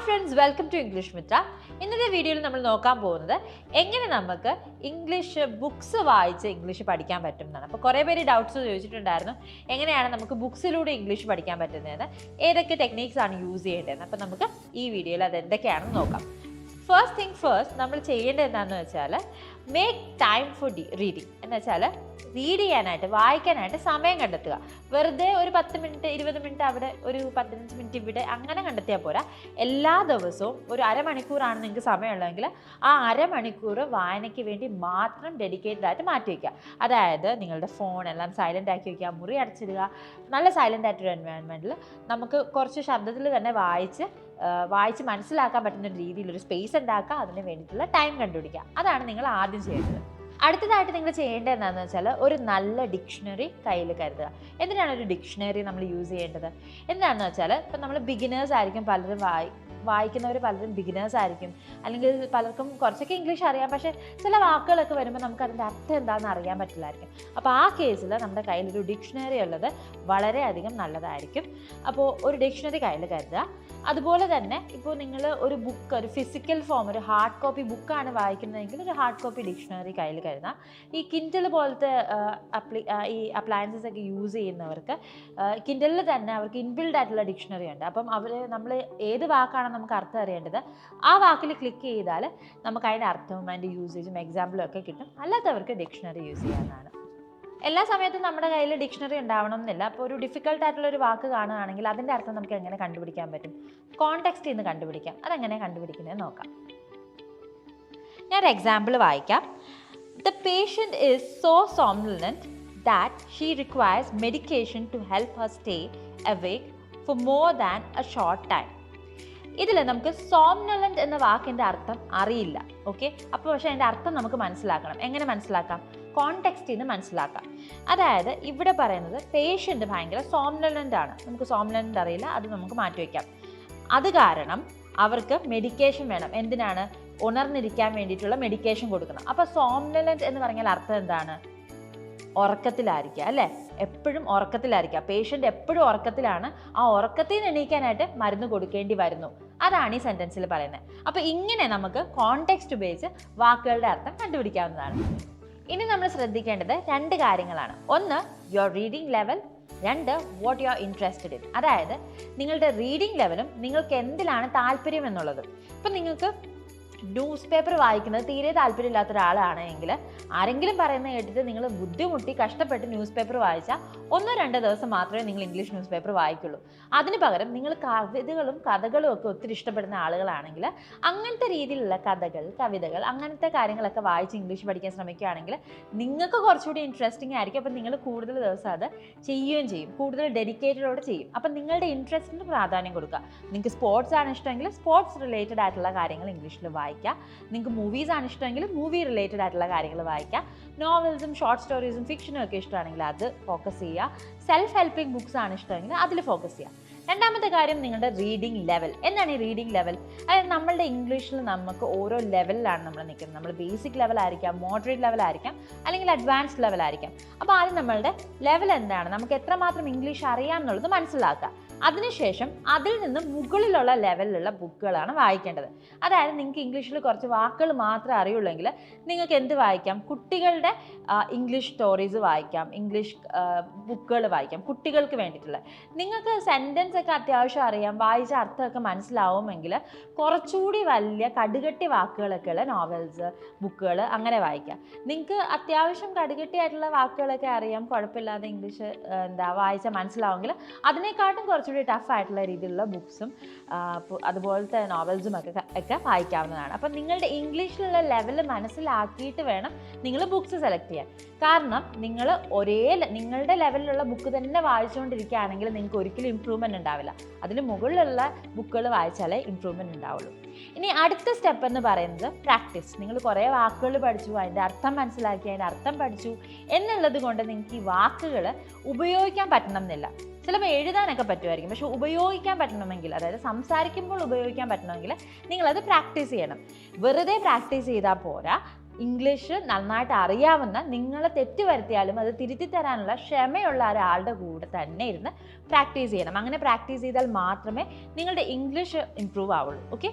friends, welcome to English Mithra. ഇന്നത്തെ വീഡിയോയിൽ നമ്മൾ നോക്കാൻ പോകുന്നത് എങ്ങനെ നമുക്ക് ഇംഗ്ലീഷ് ബുക്സ് വായിച്ച് ഇംഗ്ലീഷ് പഠിക്കാൻ പറ്റും എന്നാണ്. അപ്പോൾ കുറേ പേര് ഡൗട്ട്സ് ചോദിച്ചിട്ടുണ്ടായിരുന്നു, എങ്ങനെയാണ് നമുക്ക് ബുക്സിലൂടെ ഇംഗ്ലീഷ് പഠിക്കാൻ പറ്റുന്നതെന്ന്, ഏതൊക്കെ ടെക്നീക്സ് ആണ് യൂസ് ചെയ്യേണ്ടതെന്ന്. അപ്പോൾ നമുക്ക് ഈ വീഡിയോയിൽ അത് എന്തൊക്കെയാണെന്ന് നോക്കാം. ഫസ്റ്റ് തിങ് ഫസ്റ്റ്, നമ്മൾ ചെയ്യേണ്ടത് എന്താണെന്ന് വെച്ചാൽ മേക്ക് ടൈം ഫോർ റീഡിങ്. എന്ന് വെച്ചാൽ റീഡ് ചെയ്യാനായിട്ട്, വായിക്കാനായിട്ട് സമയം കണ്ടെത്തുക. വെറുതെ ഒരു 10 മിനിറ്റ് 20 മിനിറ്റ് അവിടെ, ഒരു 15 മിനിറ്റ് ഇവിടെ, അങ്ങനെ കണ്ടെത്തിയാൽ പോരാ. എല്ലാ ദിവസവും ഒരു അരമണിക്കൂറാണ് നിങ്ങൾക്ക് സമയമുള്ളതെങ്കിൽ ആ അരമണിക്കൂർ വായനയ്ക്ക് വേണ്ടി മാത്രം ഡെഡിക്കേറ്റഡ് ആയിട്ട് മാറ്റി വയ്ക്കുക. അതായത് നിങ്ങളുടെ ഫോൺ എല്ലാം സൈലൻ്റ് ആക്കി വയ്ക്കുക, മുറി അടച്ചിടുക. നല്ല സൈലൻ്റ് ആയിട്ടൊരു എൻവയോൺമെൻറ്റിൽ നമുക്ക് കുറച്ച് ശബ്ദത്തിൽ തന്നെ വായിച്ച് മനസ്സിലാക്കാൻ പറ്റുന്ന രീതിയിൽ ഒരു സ്പേസ് ഉണ്ടാക്കുക. അതിന് വേണ്ടിയിട്ടുള്ള ടൈം കണ്ടുപിടിക്കുക. അതാണ് നിങ്ങൾ ആദ്യം ചെയ്യേണ്ടത്. അടുത്തതായിട്ട് നിങ്ങൾ ചെയ്യേണ്ടത് എന്താണെന്ന് വെച്ചാൽ ഒരു നല്ല ഡിക്ഷണറി കയ്യിൽ കരുതുക. എന്തിനാണ് ഒരു ഡിക്ഷണറി നമ്മൾ യൂസ് ചെയ്യേണ്ടത്? എന്താണെന്ന് വെച്ചാൽ ഇപ്പം നമ്മൾ ബിഗിനേഴ്സ് ആയിരിക്കും, പലരും വായിക്കുന്നവർ പലരും ബിഗിനേഴ്സ് ആയിരിക്കും, അല്ലെങ്കിൽ പലർക്കും കുറച്ചൊക്കെ ഇംഗ്ലീഷ് അറിയാം, പക്ഷേ ചില വാക്കുകളൊക്കെ വരുമ്പോൾ നമുക്ക് അതിൻ്റെ അർത്ഥം എന്താണെന്ന് അറിയാൻ പറ്റില്ലായിരിക്കും. അപ്പോൾ ആ കേസിൽ നമ്മുടെ കയ്യിലൊരു ഡിക്ഷണറി ഉള്ളത് വളരെയധികം നല്ലതായിരിക്കും. അപ്പോൾ ഒരു ഡിക്ഷണറി കയ്യിൽ കരുതുക. അതുപോലെ തന്നെ ഇപ്പോൾ നിങ്ങൾ ഒരു ബുക്ക്, ഒരു ഫിസിക്കൽ ഫോം, ഒരു ഹാർഡ് കോപ്പി ബുക്കാണ് വായിക്കുന്നതെങ്കിൽ ഒരു ഹാർഡ് കോപ്പി ഡിക്ഷണറി കയ്യിൽ കരുതാം. ഈ കിൻഡിൽ പോലത്തെ ഈ അപ്ലയൻസസ് ഒക്കെ യൂസ് ചെയ്യുന്നവർക്ക് കിൻഡിലിൽ തന്നെ അവർക്ക് ഇൻബിൽഡ് ആയിട്ടുള്ള ഡിക്ഷണറി ഉണ്ട്. അപ്പം നമ്മൾ ഏത് വാക്കാണ് നമുക്ക് അർത്ഥം അറിയേണ്ടത്, ആ വാക്കിൽ ക്ലിക്ക് ചെയ്താൽ നമുക്ക് അതിൻ്റെ അർത്ഥവും അതിൻ്റെ യൂസേജും എക്സാമ്പിളും ഒക്കെ കിട്ടും. അല്ലാത്തവർക്ക് ഡിക്ഷണറി യൂസ് ചെയ്യാവുന്നതാണ്. എല്ലാ സമയത്തും നമ്മുടെ കയ്യിൽ ഡിക്ഷണറി ഉണ്ടാവണം എന്നില്ല. അപ്പോൾ ഒരു ഡിഫിക്കൽട്ട് ആയിട്ടുള്ള ഒരു വാക്ക് കാണുകയാണെങ്കിൽ അതിൻ്റെ അർത്ഥം നമുക്ക് എങ്ങനെ കണ്ടുപിടിക്കാൻ പറ്റും? കോണ്ടെക്സ്റ്റിൽ നിന്ന് കണ്ടുപിടിക്കാം. അതെങ്ങനെ കണ്ടുപിടിക്കുന്നത് നോക്കാം. ഞാനൊരു എക്സാമ്പിൾ വായിക്കാം. The patient is so somnolent that she requires medication to help her stay awake for more than a short time. ഇതിൽ നമുക്ക് സോംനലൻ്റ് എന്ന വാക്കിൻ്റെ അർത്ഥം അറിയില്ല. ഓക്കെ, അപ്പോൾ പക്ഷേ അതിൻ്റെ അർത്ഥം നമുക്ക് മനസ്സിലാക്കണം. എങ്ങനെ മനസ്സിലാക്കാം? കോണ്ടെക്സ്റ്റിൽ നിന്ന് മനസ്സിലാക്കാം. അതായത് ഇവിടെ പറയുന്നത് പേഷ്യൻ്റ് ഭയങ്കര സോംനലൻ്റ് ആണ്. നമുക്ക് സോംനലൻ്റ് അറിയില്ല, അത് നമുക്ക് മാറ്റിവെക്കാം. അത് കാരണം അവർക്ക് മെഡിക്കേഷൻ വേണം. എന്തിനാണ്? ഉണർന്നിരിക്കാൻ വേണ്ടിയിട്ടുള്ള മെഡിക്കേഷൻ കൊടുക്കണം. അപ്പോൾ സോംനലൻ്റ് എന്ന് പറഞ്ഞാൽ അർത്ഥം എന്താണ്? ഉറക്കത്തിലായിരിക്കുക, അല്ലേ? എപ്പോഴും ഉറക്കത്തിലായിരിക്കുക. പേഷ്യൻ്റ് എപ്പോഴും ഉറക്കത്തിലാണ്. ആ ഉറക്കത്തിൽ നിന്ന് എണീക്കാനായിട്ട് മരുന്ന് കൊടുക്കേണ്ടി വരുന്നു. അതാണ് ഈ സെൻറ്റൻസിൽ പറയുന്നത്. അപ്പോൾ ഇങ്ങനെ നമുക്ക് കോണ്ടെക്സ്റ്റ് ഉപയോഗിച്ച് വാക്കുകളുടെ അർത്ഥം കണ്ടുപിടിക്കാവുന്നതാണ്. ഇനി നമ്മൾ ശ്രദ്ധിക്കേണ്ടത് 2 കാര്യങ്ങളാണ്. ഒന്ന്, your reading level. 2, what you are interested in. അതായത് നിങ്ങളുടെ റീഡിംഗ് ലെവലും നിങ്ങൾക്ക് എന്തിലാണ് താല്പര്യം എന്നുള്ളതും. ഇപ്പം നിങ്ങൾക്ക് ന്യൂസ് പേപ്പർ വായിക്കുന്നത് തീരെ താല്പര്യമില്ലാത്ത ഒരാളാണെങ്കിൽ, ആരെങ്കിലും പറയുന്നത് കേട്ടിട്ട് നിങ്ങൾ ബുദ്ധിമുട്ടി കഷ്ടപ്പെട്ട് ന്യൂസ് പേപ്പർ വായിച്ചാൽ 1-2 ദിവസം മാത്രമേ നിങ്ങൾ ഇംഗ്ലീഷ് ന്യൂസ് പേപ്പർ വായിക്കുള്ളൂ. അതിന് പകരം നിങ്ങൾ കഥകളും ഒക്കെ ഒത്തിരി ഇഷ്ടപ്പെടുന്ന ആളുകളാണെങ്കിൽ അങ്ങനത്തെ രീതിയിലുള്ള കവിതകൾ അങ്ങനത്തെ കാര്യങ്ങളൊക്കെ വായിച്ച് ഇംഗ്ലീഷ് പഠിക്കാൻ ശ്രമിക്കുകയാണെങ്കിൽ നിങ്ങൾക്ക് കുറച്ചുകൂടി ഇൻട്രസ്റ്റിംഗ് ആയിരിക്കും. അപ്പം നിങ്ങൾ കൂടുതൽ ദിവസം അത് ചെയ്യുകയും ചെയ്യും, കൂടുതൽ ഡെഡിക്കേറ്റഡോടെ ചെയ്യും. അപ്പം നിങ്ങളുടെ ഇൻട്രസ്റ്റിന് പ്രാധാന്യം കൊടുക്കുക. നിങ്ങൾക്ക് സ്പോർട്സ് ആണ് ഇഷ്ടമെങ്കിൽ സ്പോർട്സ് റിലേറ്റഡ് ആയിട്ടുള്ള കാര്യങ്ങൾ ഇംഗ്ലീഷിൽ വായിക്കുക. നിങ്ങൾക്ക് മൂവീസ് ആണ് ഇഷ്ടമെങ്കിൽ മൂവി റിലേറ്റഡ് ആയിട്ടുള്ള കാര്യങ്ങൾ വായിക്കുക. നോവൽസും ഷോർട്ട് സ്റ്റോറീസും ഫിക്ഷനും ഒക്കെ ഇഷ്ടമാണെങ്കിൽ അത് ഫോക്കസ് ചെയ്യുക. സെൽഫ് ഹെൽപ്പിംഗ് ബുക്സ് ആണ് ഇഷ്ടമെങ്കിൽ അതിൽ ഫോക്കസ് ചെയ്യുക. രണ്ടാമത്തെ കാര്യം, നിങ്ങളുടെ റീഡിംഗ് ലെവൽ. എന്താണ് ഈ റീഡിംഗ് ലെവൽ? അതായത് നമ്മളുടെ ഇംഗ്ലീഷിൽ നമുക്ക് ഓരോ ലെവലിലാണ് നമ്മൾ നിൽക്കുന്നത്. നമ്മൾ ബേസിക് ലെവലായിരിക്കാം, മോഡറേറ്റ് ലെവലായിരിക്കാം, അല്ലെങ്കിൽ അഡ്വാൻസ്ഡ് ലെവലായിരിക്കാം. അപ്പോൾ ആദ്യം നമ്മളുടെ ലെവൽ എന്താണ്, നമുക്ക് എത്രമാത്രം ഇംഗ്ലീഷ് അറിയാം എന്നുള്ളത് മനസ്സിലാക്കുക. അതിനുശേഷം അതിൽ നിന്ന് മുകളിലുള്ള ലെവലിലുള്ള ബുക്കുകളാണ് വായിക്കേണ്ടത്. അതായത് നിങ്ങൾക്ക് ഇംഗ്ലീഷിൽ കുറച്ച് വാക്കുകൾ മാത്രമേ അറിയുള്ളെങ്കിൽ നിങ്ങൾക്ക് എന്ത് വായിക്കാം? കുട്ടികളുടെ ഇംഗ്ലീഷ് സ്റ്റോറീസ് വായിക്കാം, ഇംഗ്ലീഷ് ബുക്കുകൾ വായിക്കാം, കുട്ടികൾക്ക് വേണ്ടിയിട്ടുള്ള. നിങ്ങൾക്ക് സെൻറ്റൻസ് ഒക്കെ അത്യാവശ്യം അറിയാം, വായിച്ച അർത്ഥമൊക്കെ മനസ്സിലാവുമെങ്കിൽ കുറച്ചുകൂടി വലിയ കടുകട്ടി വാക്കുകളൊക്കെ ഉള്ള നോവൽസ്, ബുക്കുകൾ അങ്ങനെ വായിക്കാം. നിങ്ങൾക്ക് അത്യാവശ്യം കടുകട്ടിയായിട്ടുള്ള വാക്കുകളൊക്കെ അറിയാം, കുഴപ്പമില്ലാതെ ഇംഗ്ലീഷ് വായിച്ചാൽ മനസ്സിലാവുമെങ്കിൽ അതിനെക്കാട്ടും കുറച്ചുകൂടി ടഫ് ആയിട്ടുള്ള രീതിയിലുള്ള ബുക്സും അതുപോലത്തെ നോവൽസും ഒക്കെ വായിക്കാവുന്നതാണ്. അപ്പം നിങ്ങളുടെ ഇംഗ്ലീഷിലുള്ള ലെവൽ മനസ്സിലാക്കിയിട്ട് വേണം നിങ്ങൾ ബുക്സ് സെലക്ട് ചെയ്യാൻ. കാരണം നിങ്ങൾ നിങ്ങളുടെ ലെവലിലുള്ള ബുക്ക് തന്നെ വായിച്ചുകൊണ്ടിരിക്കുകയാണെങ്കിൽ നിങ്ങൾക്ക് ഒരിക്കലും ഇമ്പ്രൂവ്മെൻറ്റ് ഉണ്ടാവില്ല. അതിന് മുകളിലുള്ള ബുക്കുകൾ വായിച്ചാലേ ഇമ്പ്രൂവ്മെൻറ്റ് ഉണ്ടാവുള്ളൂ. ഇനി അടുത്ത സ്റ്റെപ്പ് എന്ന് പറയുന്നത് പ്രാക്ടീസ്. നിങ്ങൾ കുറേ വാക്കുകൾ പഠിച്ചു, അതിൻ്റെ അർത്ഥം മനസ്സിലാക്കി, അതിൻ്റെ അർത്ഥം പഠിച്ചു എന്നുള്ളത് കൊണ്ട് നിങ്ങൾക്ക് ഈ വാക്കുകൾ ഉപയോഗിക്കാൻ പറ്റണം എന്നില്ല. ചിലപ്പോൾ എഴുതാനൊക്കെ പറ്റുമായിരിക്കും, പക്ഷെ ഉപയോഗിക്കാൻ പറ്റണമെങ്കിൽ, അതായത് സംസാരിക്കുമ്പോൾ ഉപയോഗിക്കാൻ പറ്റണമെങ്കിൽ നിങ്ങളത് പ്രാക്ടീസ് ചെയ്യണം. വെറുതെ പ്രാക്ടീസ് ചെയ്താൽ പോരാ, ഇംഗ്ലീഷ് നന്നായിട്ട് അറിയാവുന്ന, നിങ്ങളെ തെറ്റ് വരുത്തിയാലും അത് തിരുത്തി തരാനുള്ള ക്ഷമയുള്ള ഒരാളുടെ കൂടെ തന്നെ ഇരുന്ന് പ്രാക്ടീസ് ചെയ്യണം. അങ്ങനെ പ്രാക്ടീസ് ചെയ്താൽ മാത്രമേ നിങ്ങളുടെ ഇംഗ്ലീഷ് ഇംപ്രൂവ് ആവുള്ളൂ. ഓക്കെ,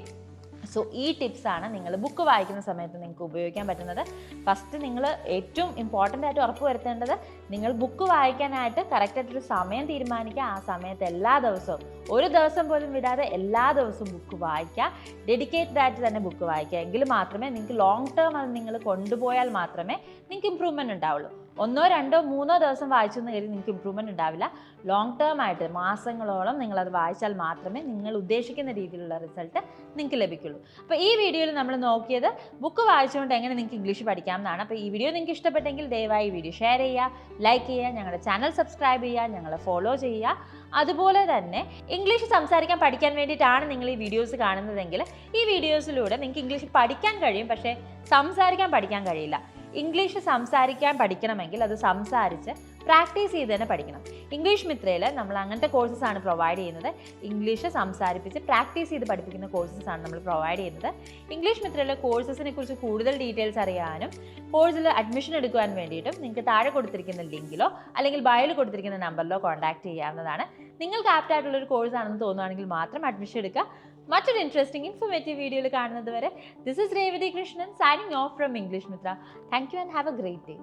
സോ ഈ ടിപ്സാണ് നിങ്ങൾ ബുക്ക് വായിക്കുന്ന സമയത്ത് നിങ്ങൾക്ക് ഉപയോഗിക്കാൻ പറ്റുന്നത്. ഫസ്റ്റ് നിങ്ങൾ ഏറ്റവും ഇമ്പോർട്ടൻ്റ് ആയിട്ട് ഉറപ്പ് വരുത്തേണ്ടത്, നിങ്ങൾ ബുക്ക് വായിക്കാനായിട്ട് കറക്റ്റായിട്ടൊരു സമയം തീരുമാനിക്കുക. ആ സമയത്ത് എല്ലാ ദിവസവും, ഒരു ദിവസം പോലും വിടാതെ എല്ലാ ദിവസവും ബുക്ക് വായിക്കുക. ഡെഡിക്കേറ്റഡ് ആയിട്ട് തന്നെ ബുക്ക് വായിക്കുക. എങ്കിൽ മാത്രമേ നിങ്ങൾക്ക് ലോങ് ടേം അത് നിങ്ങൾ കൊണ്ടുപോയാൽ മാത്രമേ നിങ്ങൾക്ക് ഇമ്പ്രൂവ്മെൻറ്റ് ഉണ്ടാവുള്ളൂ. 1, 2, 3 ദിവസം വായിച്ചെന്ന് കരുതി നിങ്ങൾക്ക് ഇമ്പ്രൂവ്മെൻറ്റ് ഉണ്ടാവില്ല. ലോങ് ടേം ആയിട്ട് മാസങ്ങളോളം നിങ്ങളത് വായിച്ചാൽ മാത്രമേ നിങ്ങൾ ഉദ്ദേശിക്കുന്ന രീതിയിലുള്ള റിസൾട്ട് നിങ്ങൾക്ക് ലഭിക്കുള്ളൂ. അപ്പോൾ ഈ വീഡിയോയിൽ നമ്മൾ നോക്കിയത് ബുക്ക് വായിച്ചുകൊണ്ട് എങ്ങനെ നിങ്ങൾക്ക് ഇംഗ്ലീഷ് പഠിക്കാം എന്നാണ്. അപ്പോൾ ഈ വീഡിയോ നിങ്ങൾക്ക് ഇഷ്ടപ്പെട്ടെങ്കിൽ ദയവായി ഈ വീഡിയോ ഷെയർ ചെയ്യുക, ലൈക്ക് ചെയ്യുക, ഞങ്ങളുടെ ചാനൽ സബ്സ്ക്രൈബ് ചെയ്യുക, ഞങ്ങളെ ഫോളോ ചെയ്യുക. അതുപോലെ തന്നെ ഇംഗ്ലീഷ് സംസാരിക്കാൻ പഠിക്കാൻ വേണ്ടിയിട്ടാണ് നിങ്ങൾ ഈ വീഡിയോസ് കാണുന്നതെങ്കിൽ ഈ വീഡിയോസിലൂടെ നിങ്ങൾക്ക് ഇംഗ്ലീഷ് പഠിക്കാൻ കഴിയും, പക്ഷേ സംസാരിക്കാൻ പഠിക്കാൻ കഴിയില്ല. ഇംഗ്ലീഷ് സംസാരിക്കാൻ പഠിക്കണമെങ്കിൽ അത് സംസാരിച്ച് പ്രാക്ടീസ് ചെയ്ത് തന്നെ പഠിക്കണം. ഇംഗ്ലീഷ് മിത്രയിൽ നമ്മൾ അങ്ങനത്തെ കോഴ്സസ് ആണ് പ്രൊവൈഡ് ചെയ്യുന്നത്. ഇംഗ്ലീഷ് സംസാരിപ്പിച്ച് പ്രാക്ടീസ് ചെയ്ത് പഠിപ്പിക്കുന്ന കോഴ്സസ് ആണ് നമ്മൾ പ്രൊവൈഡ് ചെയ്യുന്നത്. ഇംഗ്ലീഷ് മിത്രയിലെ കോഴ്സസിനെ കുറിച്ച് കൂടുതൽ ഡീറ്റെയിൽസ് അറിയാനും കോഴ്സിൽ അഡ്മിഷൻ എടുക്കുവാൻ വേണ്ടിയിട്ടും നിങ്ങൾക്ക് താഴെ കൊടുത്തിരിക്കുന്ന ലിങ്കിലോ അല്ലെങ്കിൽ ബയോയിൽ കൊടുത്തിരിക്കുന്ന നമ്പറിലോ കോൺടാക്ട് ചെയ്യാവുന്നതാണ്. നിങ്ങൾക്ക് ആപ്റ്റ് ആയിട്ടുള്ള ഒരു കോഴ്സ് ആണെന്ന് തോന്നുവാണെങ്കിൽ മാത്രം അഡ്മിഷൻ എടുക്കുക. മറ്റൊരു ഇൻട്രസ്റ്റിംഗ് ഇൻഫോർമേറ്റീവ് വീഡിയോയിൽ കാണുന്നത് വരെ, this is Revathi Krishnan signing off from English Mithra. Thank you and have a great day.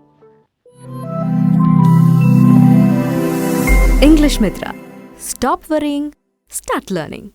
English Mithra. Stop worrying, start learning.